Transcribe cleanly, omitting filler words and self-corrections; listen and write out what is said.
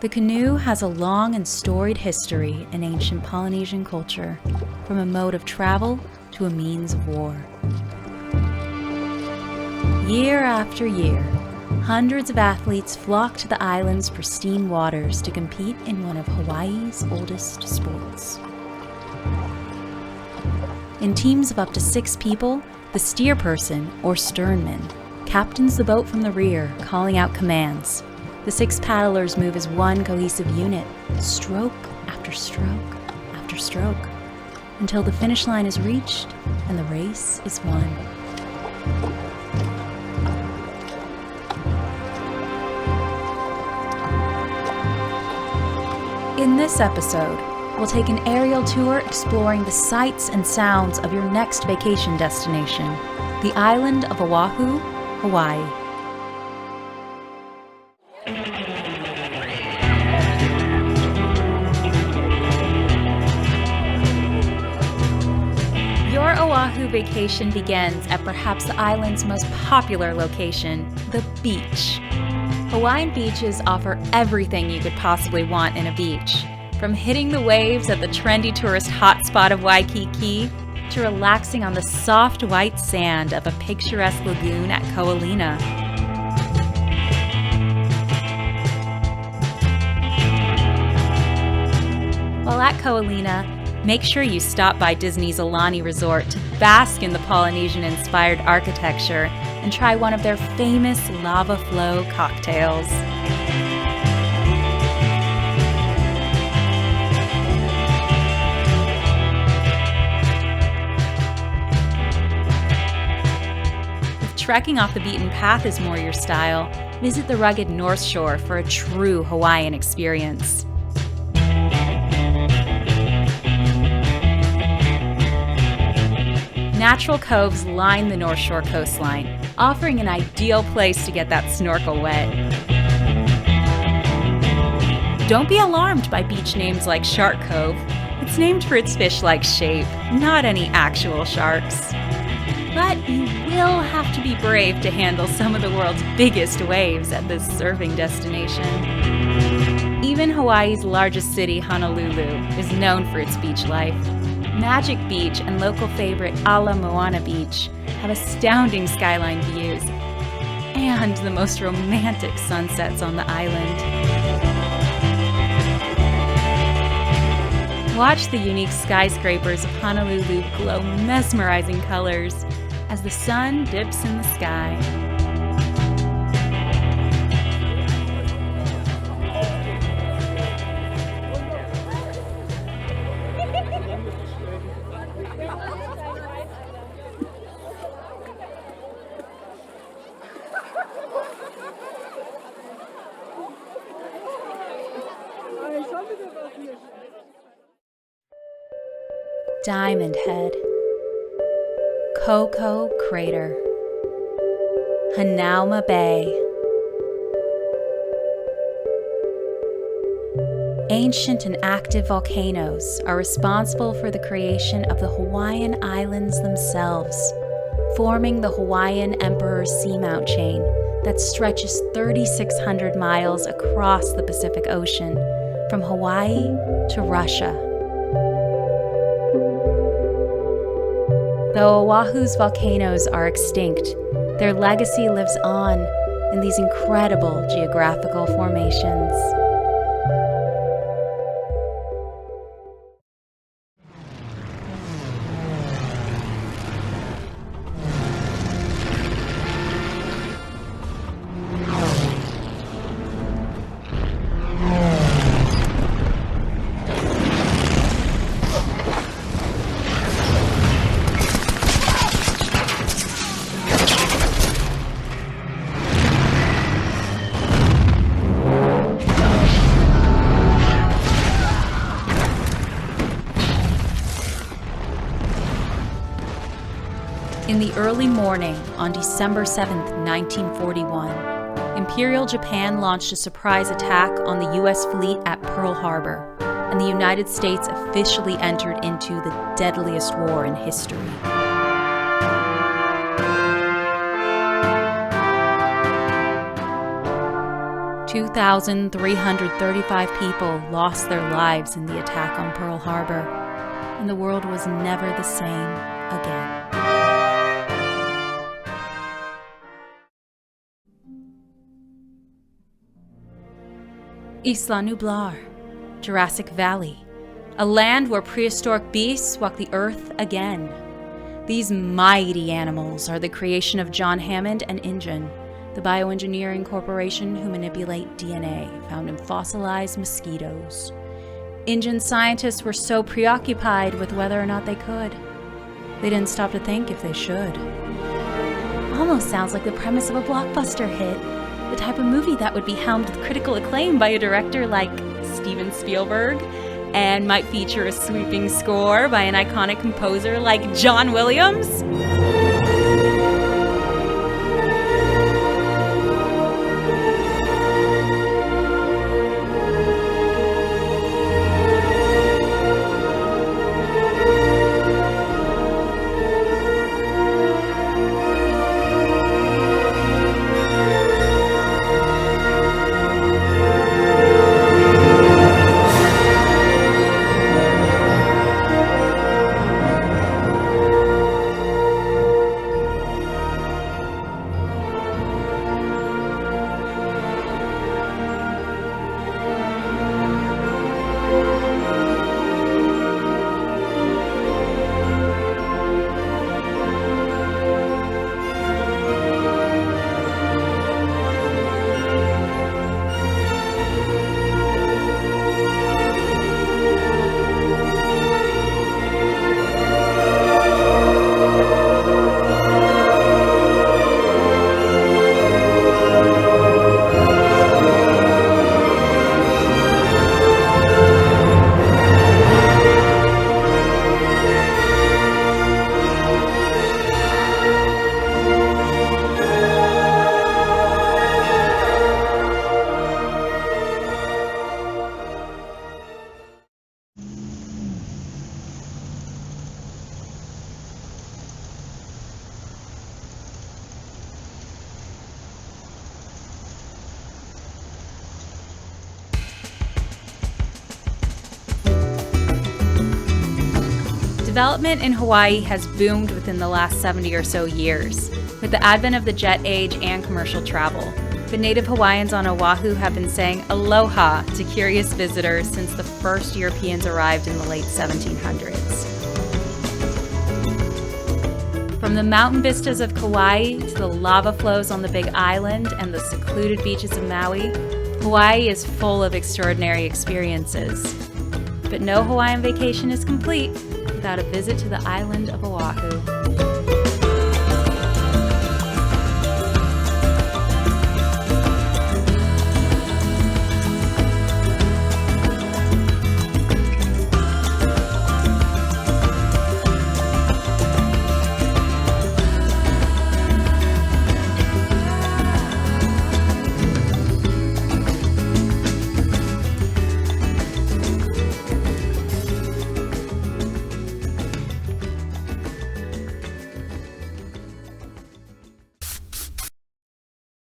The canoe has a long and storied history in ancient Polynesian culture, from a mode of travel to a means of war. Year after year, hundreds of athletes flock to the island's pristine waters to compete in one of Hawaii's oldest sports. In teams of up to 6 people, the steerperson, or sternman, captains the boat from the rear, calling out commands. The 6 paddlers move as one cohesive unit, stroke after stroke after stroke, until the finish line is reached and the race is won. In this episode, we'll take an aerial tour exploring the sights and sounds of your next vacation destination, the island of Oahu, Hawaii. Your Oahu vacation begins at perhaps the island's most popular location, the beach. Hawaiian beaches offer everything you could possibly want in a beach, from hitting the waves at the trendy tourist hotspot of Waikiki to relaxing on the soft white sand of a picturesque lagoon at Ko'olina. While at Ko'olina, make sure you stop by Disney's Aulani Resort to bask in the Polynesian-inspired architecture and try one of their famous lava flow cocktails. If trekking off the beaten path is more your style, visit the rugged North Shore for a true Hawaiian experience. Natural coves line the North Shore coastline, offering an ideal place to get that snorkel wet. Don't be alarmed by beach names like Shark Cove. It's named for its fish-like shape, not any actual sharks. But you will have to be brave to handle some of the world's biggest waves at this surfing destination. Even Hawaii's largest city, Honolulu, is known for its beach life. Magic Beach and local favorite Ala Moana Beach have astounding skyline views and the most romantic sunsets on the island. Watch the unique skyscrapers of Honolulu glow mesmerizing colors as the sun dips in the sky. Diamond Head, Coco Crater, Honauma Bay. Ancient and active volcanoes are responsible for the creation of the Hawaiian Islands themselves, forming the Hawaiian Emperor's Seamount chain that stretches 3,600 miles across the Pacific Ocean, from Hawaii to Russia. Though Oahu's volcanoes are extinct, their legacy lives on in these incredible geographical formations. In the early morning on December 7, 1941, Imperial Japan launched a surprise attack on the U.S. fleet at Pearl Harbor, and the United States officially entered into the deadliest war in history. 2,335 people lost their lives in the attack on Pearl Harbor, and the world was never the same again. Isla Nublar, Jurassic Valley, a land where prehistoric beasts walk the earth again. These mighty animals are the creation of John Hammond and InGen, the bioengineering corporation who manipulate DNA found in fossilized mosquitoes. InGen scientists were so preoccupied with whether or not they could, they didn't stop to think if they should. Almost sounds like the premise of a blockbuster hit, the type of movie that would be helmed with critical acclaim by a director like Steven Spielberg, and might feature a sweeping score by an iconic composer like John Williams. Development in Hawaii has boomed within the last 70 or so years, with the advent of the jet age and commercial travel. The native Hawaiians on Oahu have been saying aloha to curious visitors since the first Europeans arrived in the late 1700s. From the mountain vistas of Kauai to the lava flows on the Big Island and the secluded beaches of Maui, Hawaii is full of extraordinary experiences. But no Hawaiian vacation is complete without a visit to the island of Oahu.